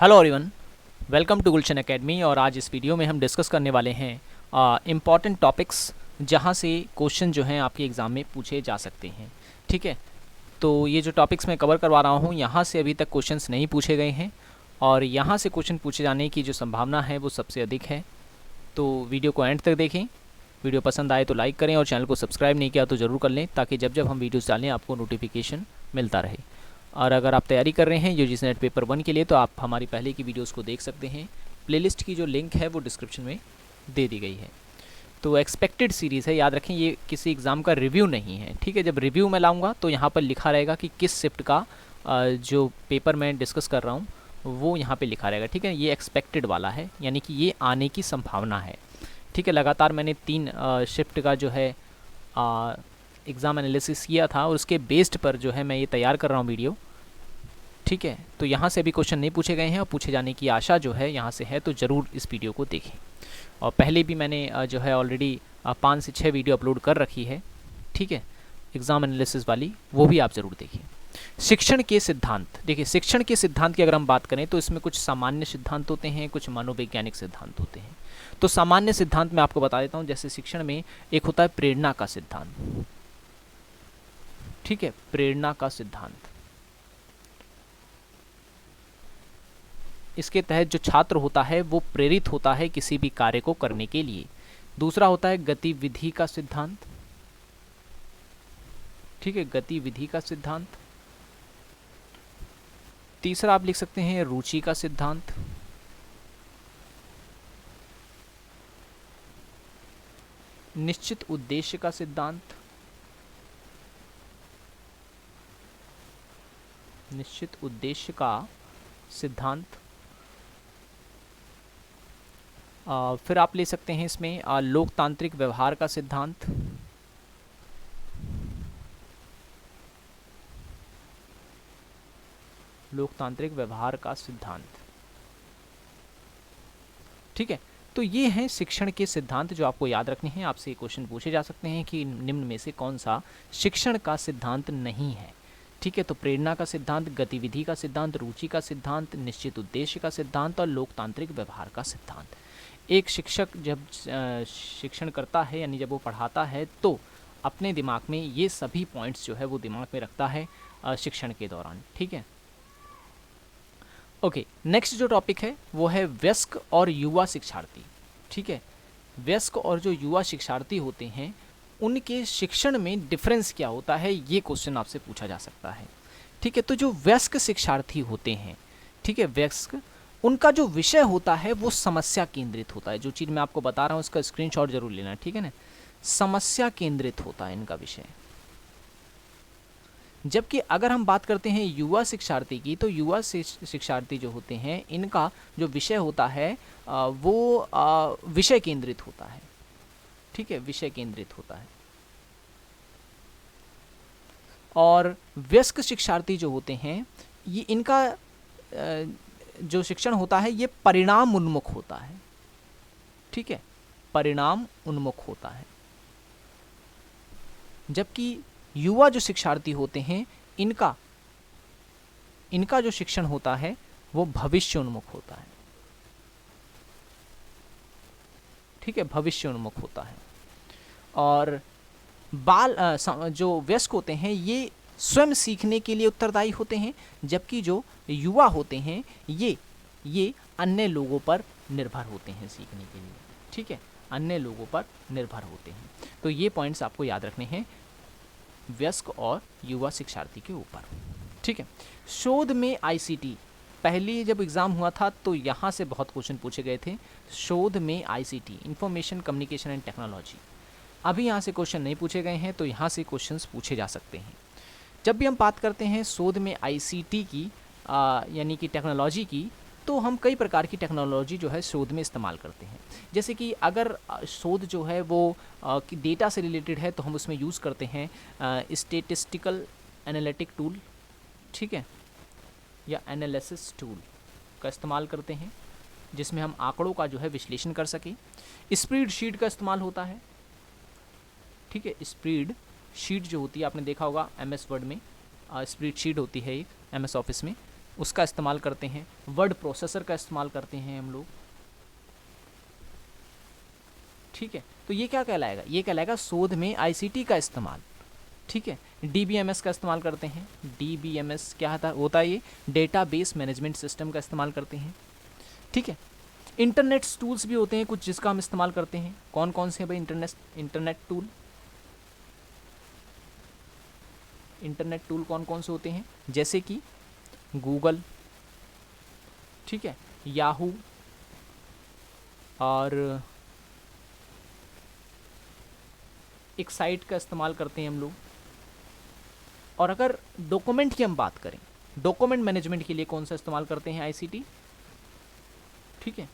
Hello everyone, welcome to Gulshan academy. और आज इस वीडियो में हम डिस्कस करने वाले हैं इम्पॉर्टेंट टॉपिक्स जहां से क्वेश्चन जो हैं आपके एग्ज़ाम में पूछे जा सकते हैं। ठीक है, तो ये जो टॉपिक्स मैं कवर करवा रहा हूँ यहाँ से अभी तक क्वेश्चंस नहीं पूछे गए हैं और यहाँ से क्वेश्चन पूछे जाने की जो संभावना है वो सबसे अधिक है। तो वीडियो को एंड तक देखें। वीडियो पसंद आए तो लाइक करें और चैनल को सब्सक्राइब नहीं किया तो ज़रूर कर लें, ताकि जब जब हम वीडियोस डालें आपको नोटिफिकेशन मिलता रहे। और अगर आप तैयारी कर रहे हैं यूजीसी नेट पेपर 1 के लिए तो आप हमारी पहले की वीडियोस को देख सकते हैं। प्लेलिस्ट की जो लिंक है वो डिस्क्रिप्शन में दे दी गई है। तो एक्सपेक्टेड सीरीज़ है, याद रखें ये किसी एग्ज़ाम का रिव्यू नहीं है। ठीक है, जब रिव्यू में लाऊंगा तो यहाँ पर लिखा रहेगा कि किस शिफ्ट का जो पेपर मैं डिस्कस कर रहा हूँ वो यहाँ पे लिखा रहेगा। ठीक है, ये एक्सपेक्टेड वाला है, यानी कि ये आने की संभावना है। ठीक है, लगातार मैंने 3 शिफ्ट का जो है एग्ज़ाम एनालिसिस किया था और उसके बेस्ड पर जो है मैं ये तैयार कर रहा हूँ वीडियो। ठीक है, तो यहाँ से अभी क्वेश्चन नहीं पूछे गए हैं और पूछे जाने की आशा जो है यहाँ से है, तो ज़रूर इस वीडियो को देखें। और पहले भी मैंने जो है ऑलरेडी 5 से 6 वीडियो अपलोड कर रखी है। ठीक है, एग्ज़ाम एनालिसिस वाली, वो भी आप ज़रूर देखिए। शिक्षण के सिद्धांत, देखिए शिक्षण के सिद्धांत की अगर हम बात करें तो इसमें कुछ सामान्य सिद्धांत होते हैं, कुछ मनोवैज्ञानिक सिद्धांत होते हैं। तो सामान्य सिद्धांत मैं आपको बता देता हूँ। जैसे शिक्षण में एक होता है प्रेरणा का सिद्धांत। ठीक है, प्रेरणा का सिद्धांत, इसके तहत जो छात्र होता है वो प्रेरित होता है किसी भी कार्य को करने के लिए। दूसरा होता है गतिविधि का सिद्धांत। ठीक है, गतिविधि का सिद्धांत। तीसरा आप लिख सकते हैं रुचि का सिद्धांत। निश्चित उद्देश्य का सिद्धांत। निश्चित उद्देश्य का सिद्धांत। फिर आप ले सकते हैं इसमें लोकतांत्रिक व्यवहार का सिद्धांत। लोकतांत्रिक व्यवहार का सिद्धांत। ठीक है, तो ये हैं शिक्षण के सिद्धांत जो आपको याद रखने हैं। आपसे क्वेश्चन पूछे जा सकते हैं कि निम्न में से कौन सा शिक्षण का सिद्धांत नहीं है। ठीक है, तो प्रेरणा का सिद्धांत, गतिविधि का सिद्धांत, रुचि का सिद्धांत, निश्चित उद्देश्य का सिद्धांत और लोकतांत्रिक व्यवहार का सिद्धांत। एक शिक्षक जब शिक्षण करता है, यानी जब वो पढ़ाता है, तो अपने दिमाग में ये सभी पॉइंट्स जो है वो दिमाग में रखता है शिक्षण के दौरान। ठीक है, ओके, नेक्स्ट जो टॉपिक है वो है वयस्क और युवा शिक्षार्थी। ठीक है, वयस्क और जो युवा शिक्षार्थी होते हैं उनके शिक्षण में डिफरेंस क्या होता है, ये क्वेश्चन आपसे पूछा जा सकता है। ठीक है, तो जो वयस्क शिक्षार्थी होते हैं, ठीक है, वयस्क, उनका जो विषय होता है वो समस्या केंद्रित होता है। जो चीज़ मैं आपको बता रहा हूँ उसका स्क्रीनशॉट जरूर लेना। ठीक है ना, समस्या केंद्रित होता है इनका विषय। जबकि अगर हम बात करते हैं युवा शिक्षार्थी की, तो युवा शिक्षार्थी जो होते हैं इनका जो विषय होता है वो विषय केंद्रित होता है। ठीक है, विषय केंद्रित होता है। और वयस्क शिक्षार्थी जो होते हैं ये इनका जो शिक्षण होता है ये परिणाम उन्मुख होता है। ठीक है, परिणाम उन्मुख होता है। जबकि युवा जो शिक्षार्थी होते हैं इनका जो शिक्षण होता है वो भविष्य उन्मुख होता है। ठीक है, भविष्य उन्मुख होता है। और जो वयस्क होते हैं ये स्वयं सीखने के लिए उत्तरदायी होते हैं, जबकि जो युवा होते हैं ये अन्य लोगों पर निर्भर होते हैं सीखने के लिए। ठीक है, अन्य लोगों पर निर्भर होते हैं। तो ये पॉइंट्स आपको याद रखने हैं वयस्क और युवा शिक्षार्थी के ऊपर। ठीक है, शोध में आईसीटी, पहले जब एग्ज़ाम हुआ था तो यहाँ से बहुत क्वेश्चन पूछे गए थे। शोध में ICT, information communication and technology, अभी यहाँ से क्वेश्चन नहीं पूछे गए हैं, तो यहाँ से क्वेश्चंस पूछे जा सकते हैं। जब भी हम बात करते हैं शोध में आईसीटी की यानी कि टेक्नोलॉजी की, तो हम कई प्रकार की टेक्नोलॉजी जो है शोध में इस्तेमाल करते हैं। जैसे कि अगर शोध जो है वो डेटा से रिलेटेड है तो हम उसमें यूज़ करते हैं स्टेटिस्टिकल एनालिटिक टूल। ठीक है, या एनालिसिस टूल का इस्तेमाल करते हैं, जिसमें हम आंकड़ों का जो है विश्लेषण कर सकें। स्प्रेड शीट का इस्तेमाल होता है। ठीक है, स्प्रेड शीट जो होती है आपने देखा होगा MS वर्ड में स्प्रेड शीट होती है एक MS ऑफिस में, उसका इस्तेमाल करते हैं, वर्ड प्रोसेसर का इस्तेमाल करते हैं हम लोग, ठीक है। तो ये क्या कहलाएगा, ये कहलाएगा शोध में आईसीटी का इस्तेमाल, ठीक है। डीबीएमएस का इस्तेमाल करते हैं, डीबीएमएस क्या होता है, ये डेटाबेस मैनेजमेंट सिस्टम का इस्तेमाल करते हैं, ठीक है। इंटरनेट टूल्स भी होते हैं कुछ जिसका हम इस्तेमाल करते हैं, कौन कौन से हैं भाई इंटरनेट टूल, इंटरनेट टूल कौन कौन से होते हैं, जैसे कि गूगल, ठीक है, याहू, और एक साइट का इस्तेमाल करते हैं हम लोग। और अगर डॉक्यूमेंट की हम बात करें, डॉक्यूमेंट मैनेजमेंट के लिए कौन सा इस्तेमाल करते हैं, आईसीटी, ठीक है।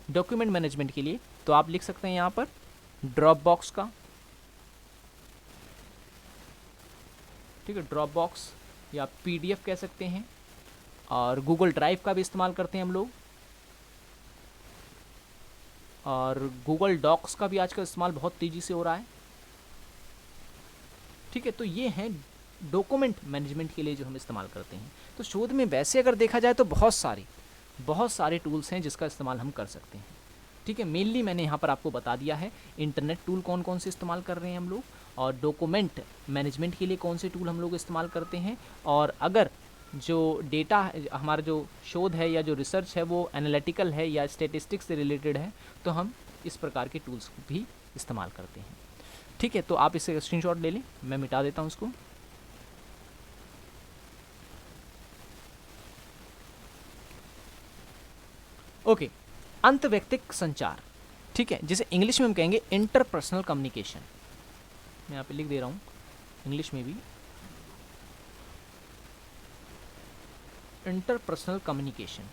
डॉक्यूमेंट मैनेजमेंट के लिए तो आप लिख सकते हैं यहाँ पर ड्रॉप बॉक्स का, ठीक है, ड्रॉप बॉक्स या पीडीएफ कह सकते हैं, और गूगल ड्राइव का भी इस्तेमाल करते हैं हम लोग, और गूगल डॉक्स का भी आजकल इस्तेमाल बहुत तेज़ी से हो रहा है, ठीक है। तो ये हैं डॉक्यूमेंट मैनेजमेंट के लिए जो हम इस्तेमाल करते हैं। तो शोध में वैसे अगर देखा जाए तो बहुत सारे टूल्स हैं जिसका इस्तेमाल हम कर सकते हैं, ठीक है। मेनली मैंने यहाँ पर आपको बता दिया है इंटरनेट टूल कौन कौन से इस्तेमाल कर रहे हैं हम लोग, और डॉक्यूमेंट मैनेजमेंट के लिए कौन से टूल हम लोग इस्तेमाल करते हैं, और अगर जो डेटा हमारा जो शोध है या जो रिसर्च है वो एनालिटिकल है या स्टेटिस्टिक्स से रिलेटेड है तो हम इस प्रकार के टूल्स भी इस्तेमाल करते हैं, ठीक है। तो आप इसे स्क्रीनशॉट ले लें, मैं मिटा देता हूँ इसको। ओके, अंतव्यक्तिक संचार, ठीक है, जिसे इंग्लिश में हम कहेंगे इंटरपर्सनल कम्युनिकेशन। मैं यहाँ पे लिख दे रहा हूँ इंग्लिश में भी, इंटरपर्सनल कम्युनिकेशन,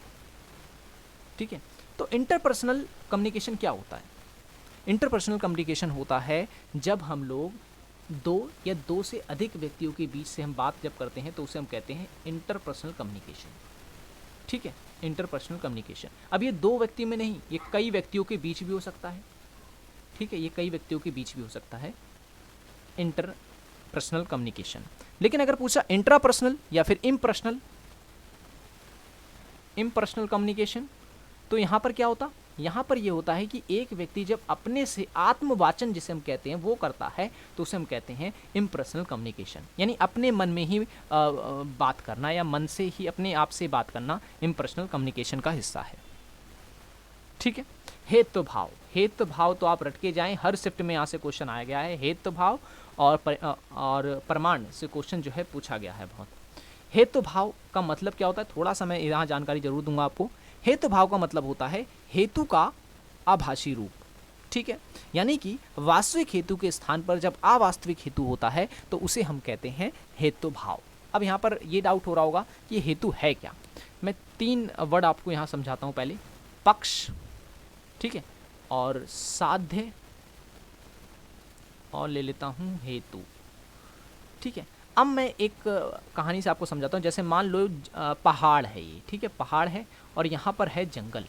ठीक है। तो इंटरपर्सनल कम्युनिकेशन क्या होता है, इंटरपर्सनल कम्युनिकेशन होता है जब हम लोग दो या दो से अधिक व्यक्तियों के बीच से हम बात जब करते हैं तो उसे हम कहते हैं इंटरपर्सनल कम्युनिकेशन, ठीक है, इंटरपर्सनल कम्युनिकेशन। अब ये दो व्यक्ति में नहीं, ये कई व्यक्तियों के बीच भी हो सकता है, ठीक है, ये कई व्यक्तियों के बीच भी हो सकता है इंटरपर्सनल कम्युनिकेशन। लेकिन अगर पूछा इंट्रापर्सनल या फिर इम्पर्सनल कम्युनिकेशन, तो यहाँ पर क्या होता, यहाँ पर ये होता है कि एक व्यक्ति जब अपने से आत्मवाचन जिसे हम कहते हैं वो करता है तो उसे हम कहते हैं इम्पर्सनल कम्युनिकेशन, यानी अपने मन में ही बात करना या मन से ही अपने आप से बात करना इम्पर्सनल कम्युनिकेशन का हिस्सा है, ठीक है। हेतु भाव, हेतु भाव तो आप रट के जाएं, हर शिफ्ट में यहाँ से क्वेश्चन आया गया है, हेतु भाव और प्रमाण से क्वेश्चन जो है पूछा गया है बहुत। हेतु भाव का मतलब क्या होता है, थोड़ा सा मैं यहाँ जानकारी जरूर दूंगा आपको। हेतु भाव का मतलब होता है हेतु का आभासी रूप, ठीक है, यानी कि वास्तविक हेतु के स्थान पर जब अवास्तविक हेतु होता है तो उसे हम कहते हैं हेतु भाव। अब यहाँ पर ये डाउट हो रहा होगा कि हेतु है क्या, मैं 3 वर्ड आपको यहाँ समझाता हूँ। पहले पक्ष, ठीक है, और साध्य, और ले लेता हूँ हेतु, ठीक है। अब मैं एक कहानी से आपको समझाता हूँ। जैसे मान लो पहाड़ है ये, ठीक है, पहाड़ है और यहाँ पर है जंगल,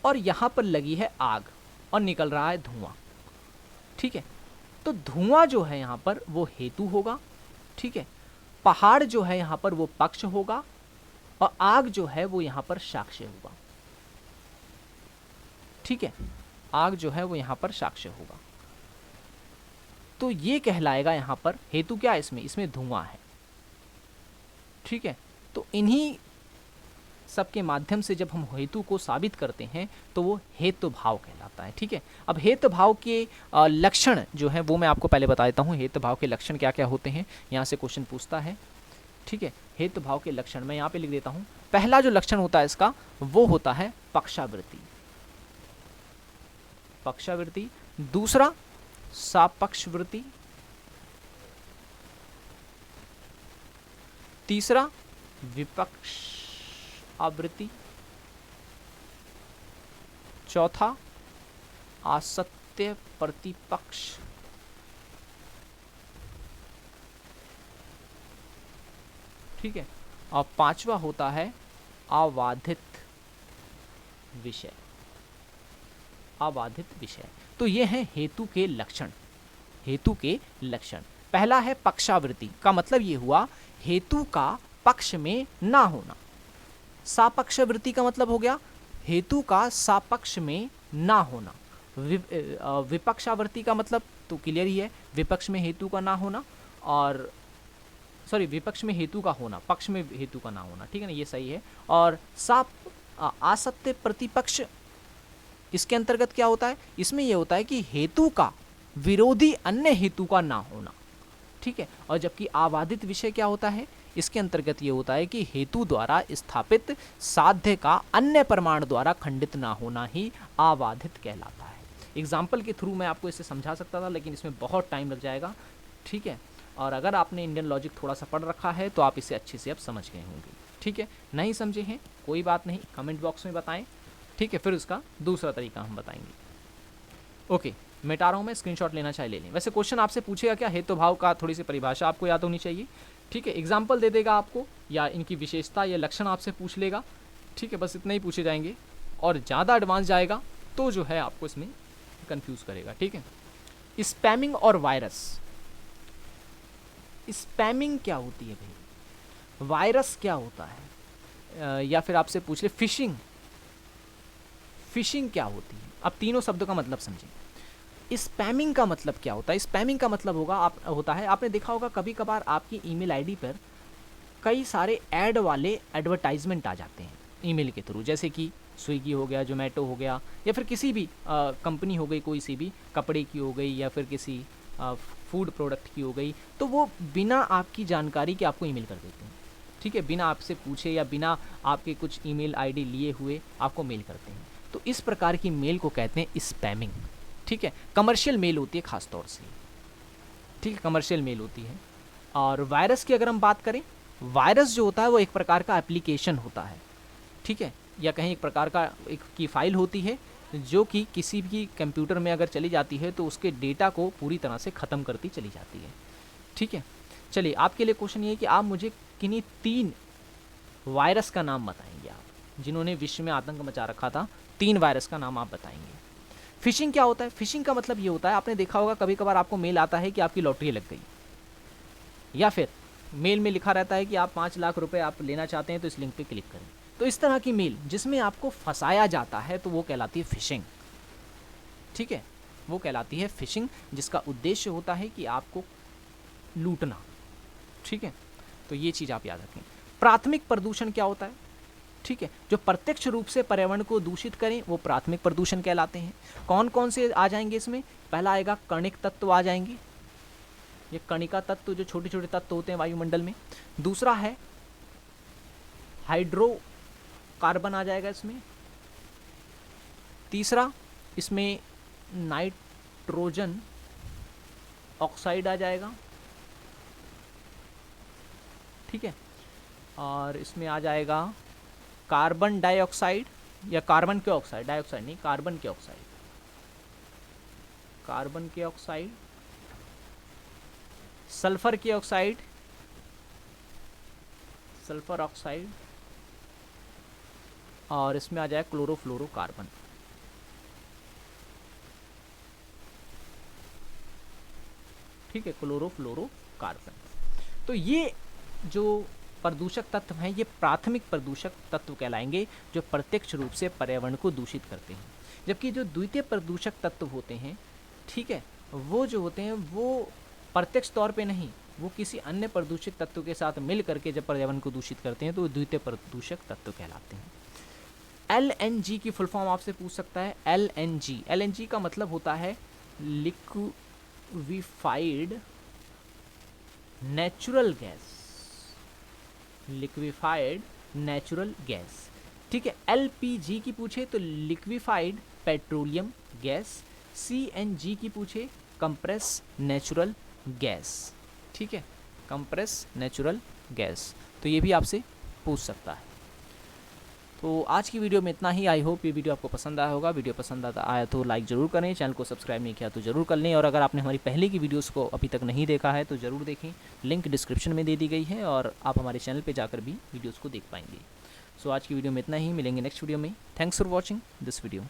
और यहाँ पर लगी है आग और निकल रहा है धुआं, ठीक है। तो धुआं जो है यहाँ पर वो हेतु होगा, ठीक है, पहाड़ जो है यहाँ पर वो पक्ष होगा, और आग जो है वो यहाँ पर साक्ष्य होगा, ठीक है, आग जो है वो यहाँ पर साक्ष्य होगा। तो ये कहलाएगा यहाँ पर हेतु क्या है, इसमें धुआं है, ठीक है। तो इन्हीं सबके माध्यम से जब हम हेतु को साबित करते हैं तो वो हेतु भाव कहलाता है, ठीक है। अब हेतु भाव के लक्षण जो है वो मैं आपको पहले बता देता हूँ, हेतु भाव के लक्षण क्या क्या होते हैं, यहाँ से क्वेश्चन पूछता है, ठीक है। हेतु भाव के लक्षण मैं यहाँ पे लिख देता हूँ। पहला जो लक्षण होता है इसका वो होता है पक्षावृत्ति, पक्षावृत्ति। दूसरा सापक्षवृत्ति, तीसरा विपक्ष आवृत्ति, चौथा असत्य प्रतिपक्ष, ठीक है, और पांचवा होता है अबाधित विषय, अबाधित विषय। तो ये हैं हेतु के लक्षण, हेतु के लक्षण। पहला है पक्षावृत्ति, का मतलब ये हुआ हेतु का पक्ष में ना होना। सापक्षवर्ती का मतलब हो गया हेतु का सापक्ष में ना होना। विपक्षावर्ती का मतलब तो क्लियर ही है, विपक्ष में हेतु का ना होना, और सॉरी विपक्ष में हेतु का होना, पक्ष में हेतु का ना होना, ठीक है ना, ये सही है। और असत्य प्रतिपक्ष, इसके अंतर्गत क्या होता है, इसमें यह होता है कि हेतु का विरोधी अन्य हेतु का ना होना, ठीक है। और जबकि आबाधित विषय क्या होता है, इसके अंतर्गत ये होता है कि हेतु द्वारा स्थापित साध्य का अन्य प्रमाण द्वारा खंडित ना होना ही आबाधित कहलाता है। एग्जाम्पल के थ्रू मैं आपको इसे समझा सकता था, लेकिन इसमें बहुत टाइम लग जाएगा, ठीक है। और अगर आपने इंडियन लॉजिक थोड़ा सा पढ़ रखा है तो आप इसे अच्छे से अब समझ गए होंगे, ठीक है। नहीं समझे हैं कोई बात नहीं, कमेंट बॉक्स में बताएं, ठीक है, फिर उसका दूसरा तरीका हम बताएंगे। ओके, मिटा रहा हूँ मैं, स्क्रीनशॉट लेना चाहे ले लें। वैसे क्वेश्चन आपसे पूछेगा क्या, हेतु भाव का थोड़ी सी परिभाषा आपको याद होनी चाहिए, ठीक है। एग्जाम्पल दे देगा आपको, या इनकी विशेषता या लक्षण आपसे पूछ लेगा, ठीक है, बस इतना ही पूछे जाएंगे। और ज़्यादा एडवांस जाएगा तो जो है आपको इसमें कंफ्यूज करेगा, ठीक है। स्पैमिंग और वायरस, स्पैमिंग क्या होती है भाई, वायरस क्या होता है, या फिर आपसे पूछ ले फिशिंग, फिशिंग क्या होती है। अब तीनों शब्दों का मतलब समझें। स्पैमिंग का मतलब क्या होता है, स्पैमिंग का मतलब होता है, आपने देखा होगा कभी कभार आपकी ईमेल आईडी पर कई सारे ऐड वाले एडवर्टाइजमेंट आ जाते हैं ईमेल के थ्रू, जैसे कि स्विगी हो गया, जोमेटो हो गया, या फिर किसी भी कंपनी हो गई, कोई सी भी कपड़े की हो गई, या फिर किसी फूड प्रोडक्ट की हो गई, तो वो बिना आपकी जानकारी के आपको ईमेल कर देते हैं, ठीक है, बिना आपसे पूछे या बिना आपके कुछ ईमेल आईडी लिए हुए आपको मेल करते हैं। तो इस प्रकार की मेल को कहते हैं स्पैमिंग, ठीक है। कमर्शियल मेल होती है खास तौर से, ठीक है, कमर्शियल मेल होती है। और वायरस की अगर हम बात करें, वायरस जो होता है वो एक प्रकार का एप्लीकेशन होता है, ठीक है, या कहीं एक प्रकार का एक की फाइल होती है जो कि किसी भी कंप्यूटर में अगर चली जाती है तो उसके डेटा को पूरी तरह से ख़त्म करती चली जाती है, ठीक है। चलिए, आपके लिए क्वेश्चन ये है कि आप मुझे किन्हीं 3 वायरस का नाम बताएंगे, आप जिन्होंने विश्व में आतंक मचा रखा था, 3 वायरस का नाम आप बताएंगे। फिशिंग क्या होता है, फिशिंग का मतलब ये होता है, आपने देखा होगा कभी कभार आपको मेल आता है कि आपकी लॉटरी लग गई, या फिर मेल में लिखा रहता है कि आप 5 लाख रुपए आप लेना चाहते हैं तो इस लिंक पे क्लिक करें। तो इस तरह की मेल जिसमें आपको फंसाया जाता है तो वो कहलाती है फिशिंग, ठीक है, वो कहलाती है फिशिंग, जिसका उद्देश्य होता है कि आपको लूटना, ठीक है। तो ये चीज़ आप याद रखें। प्राथमिक प्रदूषण क्या होता है, ठीक है, जो प्रत्यक्ष रूप से पर्यावरण को दूषित करें वो प्राथमिक प्रदूषण कहलाते हैं। कौन कौन से आ जाएंगे इसमें, पहला आएगा कणिक तत्व आ जाएंगे, ये कणिका तत्व जो छोटे छोटे तत्व होते हैं वायुमंडल में। दूसरा है हाइड्रोकार्बन आ जाएगा इसमें। तीसरा इसमें नाइट्रोजन ऑक्साइड आ जाएगा, ठीक है। और इसमें आ जाएगा कार्बन डाइऑक्साइड, या कार्बन के ऑक्साइड, डाइऑक्साइड नहीं, कार्बन के ऑक्साइड, कार्बन के ऑक्साइड, सल्फर के ऑक्साइड, सल्फर ऑक्साइड, और इसमें आ जाए क्लोरोफ्लोरोकार्बन, ठीक है, क्लोरोफ्लोरोकार्बन। तो ये जो प्रदूषक तत्व हैं ये प्राथमिक प्रदूषक तत्व कहलाएंगे, जो प्रत्यक्ष रूप से पर्यावरण को दूषित करते हैं। जबकि जो द्वितीय प्रदूषक तत्व होते हैं, ठीक है, वो जो होते हैं वो प्रत्यक्ष तौर पे नहीं, वो किसी अन्य प्रदूषित तत्व के साथ मिल करके जब पर्यावरण को दूषित करते हैं तो वो द्वितीय प्रदूषक तत्व कहलाते हैं। LNG की फुल फॉर्म आपसे पूछ सकता है। LNG का मतलब होता है liquefied natural gas, liquefied natural gas, ठीक है। LPG की पूछे तो लिक्विफाइड पेट्रोलियम गैस, CNG की पूछे कंप्रेस नेचुरल गैस, ठीक है, कंप्रेस नेचुरल गैस, तो ये भी आपसे पूछ सकता है। तो आज की वीडियो में इतना ही। आई होप ये वीडियो आपको पसंद आया होगा। वीडियो पसंद आया तो लाइक ज़रूर करें, चैनल को सब्सक्राइब नहीं किया तो ज़रूर कर लें, और अगर आपने हमारी पहले की वीडियोस को अभी तक नहीं देखा है तो ज़रूर देखें, लिंक डिस्क्रिप्शन में दे दी गई है, और आप हमारे चैनल पे जाकर भी वीडियोस को देख पाएंगे। सो आज की वीडियो में इतना ही, मिलेंगे नेक्स्ट वीडियो में। Thanks for watching this video.